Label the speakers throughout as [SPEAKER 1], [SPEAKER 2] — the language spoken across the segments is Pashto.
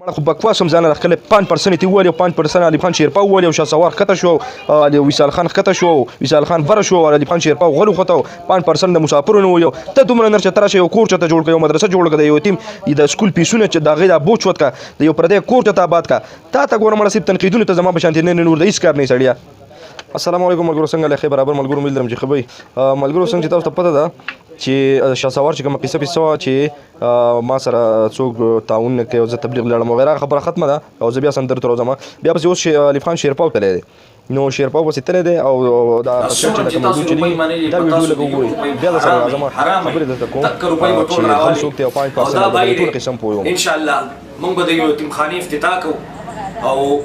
[SPEAKER 1] مړه خو بکواس هم ځان راخلی 5% یې وویل او 5% علي خان شیرپا وویل او شهسوار ښکته شو وصال خان ښکته شو وصال خان بره شو علي خان شیرپا غلو ښته 5% د مسافرو وویل ته دومره نر چې ته راشې یو کور چېرته جوړ کړه یو مدرسه جوړ کړه د یو یتیم د سکول پیسونه چې د هغې دا بوج وت کړه د یو پردی کور چېرته آباد کړه تا ته ګوره مړه صرف تنقیدونو ته زما په شانتې نه نور د هېڅ کار نه سړیه السلام علیکم ملګرو څنګه له برابر ملګرو امیل لرم چې ښه به ملګرو څنګه چې تاسو ته پته ده چې شهسوار چې کومه قصه پیسه وه چې ما سره څوک تعاون نه کوي او زه تبلیغ لاړم وغیره خبره ختمه ده او زه بیا سندرو ته راځم بیا پسې اوس علي خان شیرپا تللی دی نو شیرپا پسې تللی دی او دا چې کوم موضوع چې دا ویډیو لږ وګورئ بیا در سره راځم خبرې درته کوم چې هر څوک دی او 5% د ټول قسم پوه یم
[SPEAKER 2] انشاءالله موږ به د یو یتیمخانې افتتاح کوو او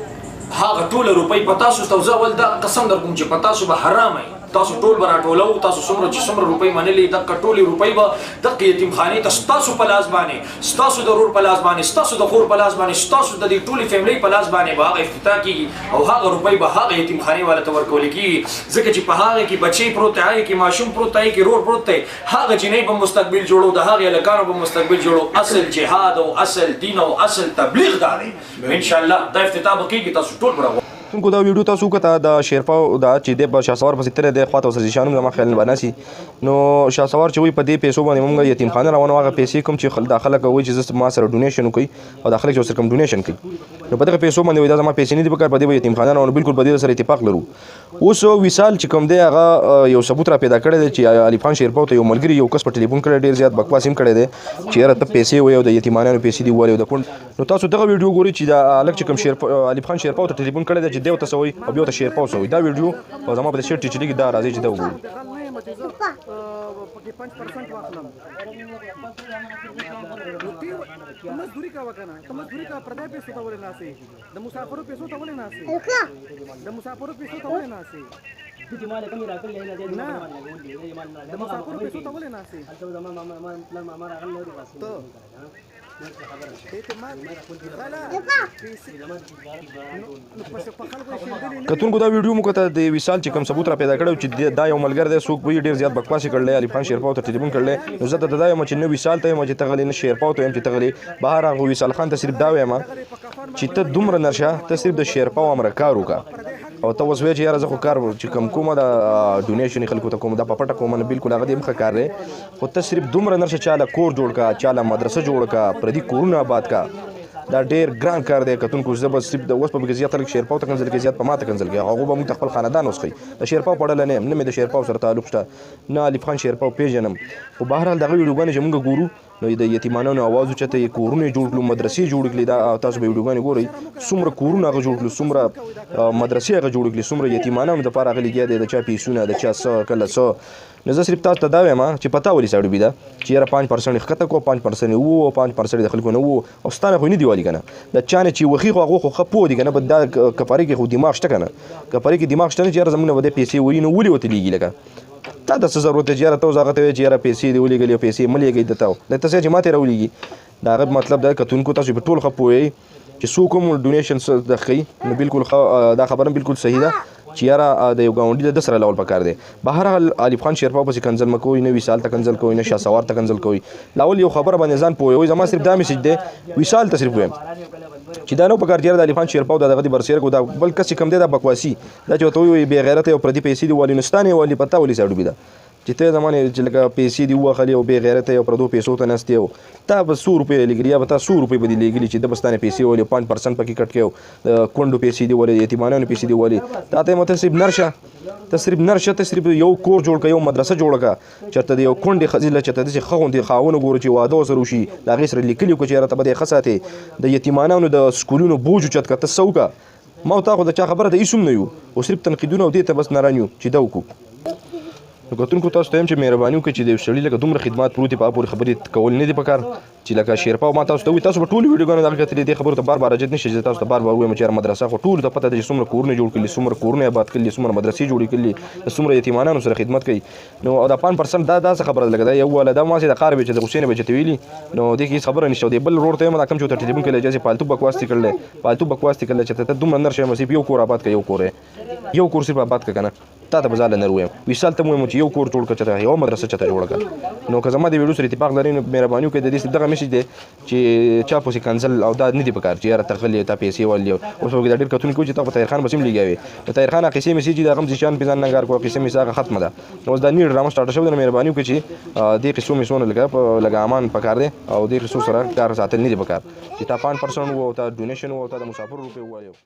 [SPEAKER 2] هغه ټوله روپۍ په تاسو ته زه اول دا قسم در کوم چې په تاسو به حرام وي تاسو ټول به راټولو تاسو څومره چې څومره روپۍ منلې دغه ټولې روپۍ به دغه یتیمخانې ته ستاسو په لاس باندې ستاسو د ورور په لاس باندې ستاسو د خور په لاس باندې ستاسو د دې ټولې فیملۍ په لاس باندې به هغه افتتاح کېږي او هغه روپۍ به هغه یتیمخانې والا ته ورکول کېږي ځکه چې په هغې کې بچی پروت دی هغې کې ماشوم پروت دی هغې کې رور پروت دی هغه جینۍ به مستقبل جوړو د هغې هلکانو به مستقبل جوړو اصل جهاد او اصل دین او اصل تبلیغ دا دی انشاءالله دا افتتاح به کېږي تاسو ټول به
[SPEAKER 1] تونکو دا ویډیو تاسو وکړه د شیرپا دا چې دی په شهسوار پسې تللی دی خواته ورسره زیشان هم زما خیال نه به ناسي نو شهسوار چې وایي په دې پیسو باندې موږ یتیمخانه روانو هغه پیسې کوم چې دا خلک وایي چې زه ما سره ډونیشن وکړي او دا خلک چې ورسره کوم ډونیشن کوي نو په دغه پیسو باندې وایي دا زما پیسې نه دي پکار په دې به یتیمخانه روانو بلکل په دې سره اتفاق لرو اوس وصال چې کوم دی هغه یو ثبوت را پیدا کړی دی چې علي خان شیرپا ته یو ملګري یو کس په ټلیفون کړی ډېر زیات بکواس هم کړی دی چې یاره ته پیسې وایي او د یتیمانانو پیسې دي ووایي او د کونډ نو تاسو دغه ویډیو ګورئ چې دا هلک چې کوم علي خان شیرپا ته ټلیفون کړی دی چې دی ورته څه وایي او بیا ورته شیرپا څه وایي دا ویډیو او زما په دې شیټ چې چلیږي دا راځي چې دا وګورو
[SPEAKER 3] مزدوری کا وکنه ته مزدوری کا پردای پیسو ته ولې ناسې د مسافرو پیسو ته ولې ناسې د مسافرو پیسو ته ولې ناسې
[SPEAKER 4] چې مال کمی راکړل نه دې
[SPEAKER 3] نه د مسافرو پیسو ته ولې ناسې
[SPEAKER 4] هلته زما ماما راغلی نو بس
[SPEAKER 1] کتونکو دا ویډیو مو کته د وصال چې کوم ثبوت را پیدا کړو چې دا یو ملګری دی څوک وایي ډېر زیات بکواس یې کړلی علي خان شیرپا ته ټلیفون کړلی نو زه درته دا یم چې نه وصال ته یم چې ته غلی نه شیرپا ته یم چې ته غلی بهر هغه وصال خان ته صرف دا وایم چې ته دومره نرشه ته صرف د شیرپا او امره کار وکړه او ته اوس وایې چې یاره زه خو کار چې کومه د ډونیشن خلکو ته کوم دا په پټه کومه نه بلکل هغه دې هم ښه کار دی خو ته صرف دومره نرشه چاله کور جوړ کړه چاله مدرسه جوړ کړه پردي کورونه آباد کړه دا ډېر ګران کار دی کتونکو زه به صرف د اوس په کې زیات خلک شیرپا ته کنځل کوي زیات په ما ته کنځل کوي هغوی به موږ ته خپل خاندان اوس ښیي د شیرپا په ډله نه یم نه مې د شیرپا سره تعلق شته نه علي خان شیرپا پېژنم خو بهرحال دغه ویډیوګانې چې موږ ګورو نو د یتیمانانو آواز اوچته یې کورونه یې جوړ کړو مدرسې جوړې کړي دا تاسو به ویډیوګانې ګورئ څومره کورونه هغه جوړ کړي څومره مدرسې هغه جوړې کړي څومره یتیمانانو دپاره هغه لګیا دی د چا پیسونه د چا څه کله څه نو زه صرف تاسو ته دا وایم چې پتا ولې سړی ده چې یاره 5% یې ښکته کړو 5% یې وو 5% د خلکو نه وو او ستا نه خو نه دي والي که نه د چا نه چې وښي خو هغه خو ښه پوه دي که نه به دا کفارې کې خو دماغ شته که نه کفارې کې دماغ شته نه چې یاره زموږ نه به دی پیسې وایي نو ولې ورته لیږي لکه تا د څه ضرورت دی چې یاره ته اوس هغه ته وایې چې یاره پیسې دې ولېږلې او پیسې مه لیږئ درته د ته چې ما ترې راولېږي د هغه مطلب دا کتونکو تاسو په ټول ښه پوهئ چې څوک هم ډونیشن د ښیي نو بلکل دا خبره هم بلکل صحیح ده چې یاره د یو ګاونډي د سره لول پکار دی بهرحال علي خان شیرپا پسې کنځل مه کوئ نه وصال ته کنځل کوئ نه شهسوار ته کنځل کوئ لاول یو خبره باندې ځان پوهوئ زما صرف دا میسج دی وصال ته صرف وایم چې دا نو پکار چې د علي خان شیرپا او دغه د برسېر کو دا بل کس چې کوم دی دا بکواسي دا چې ورته وایي بې غیرته او پردي پیسې دي والي نستان یې والي پتا ولې سړی ده چې ته زمانې چې لکه پیسې دي ووهلې او بې غیرته او پردو پیسو ته نستې او تا به 100 روپۍ لګلي یا به تا 100 روپۍ به دې لېږلي چې ده به ستا نه پیسې ولې 5% پکې کټ کړې او د کونډو پیسې دي ولې یتیمانانو پیسې دي ولې تا ته ته صرف نرشه ته صرف نرشه ته صرف یو کور جوړ کړه یو مدرسه جوړه کړه چېرته د یو کونډې ښځې له چېرته داسې ښه غوندې خاوند وګورو چې واده ورسره وشي د هغې سره لیکلي وکړو چې یاره ته به دې ښه ساتې د یتیمانانو د سکولونو بوج اوچت کړه ته څه وکړه ما او تا خو د چا خبره د هېڅ هم نه یو او صرف تنقیدونه او دې ته بس نران یو چې دا وکړو نو کتونکو تاسو ته یم چې مهرباني وکړئ چې د یو سړي لکه دومره خدمات پروت دي په هغه پورې خبرې کول نه دي پکار چې لکه شیرپا ما تاسو ته وایي تاسو به ټولو ویډیوګانو دغه کتلې دې خبرو ته بار بار اجت نه شي چې تاسو ته بار بار ووایم چې یاره مدرسه خو ټولو ته پته ده چې څومره کورونه جوړ کړي څومره کورونه آباد کړي څومره مدرسې جوړې کړي د څومره یتیمانانو سره خدمت کوي نو دا 5% دا داسې خبره ده لکه دا یو والا دا ماسې د قار به چې د غوسې نه به چې ته ویلي نو دې کې هېڅ خبره نشته او دې بل ورور ته یم دا کوم چې ورته ټلیفون کولی چې پالتو بکواس دې کړلی پالتو بکواس دې کړلی چې ته دومره نر شی نصیب یو کور آباد کړه یو کور یې یو کور صرف آباد کړه که نه تا ته به زه نه ویم وصال ته مو چې یو کور جوړ کړه چې یو مدرسه چته جوړه کړه نو که زما د ویډیو سره اتفاق لري نو مهرباني وکړئ د دې دغه میسج دی چې چا پوسې کنسل او دا نه دی پکار چې یاره تغلی تا پیسې ولې اوس وګړي ډېر کتون کوي چې تا په طاهر خان بسیم لګاوي د طاهر خان قصې میسج د غم ځان په ځان نګار کو قصې میساغه ختمه ده اوس دا نیډ ډرامه سٹارټ شوی د مهرباني وکړئ چې دې قصو میسونه لګا امان پکار دی او دې قصو سره کار ساتل نه دی پکار چې تا 5% وو تا ډونیشن وو تا د مسافر روپے وایو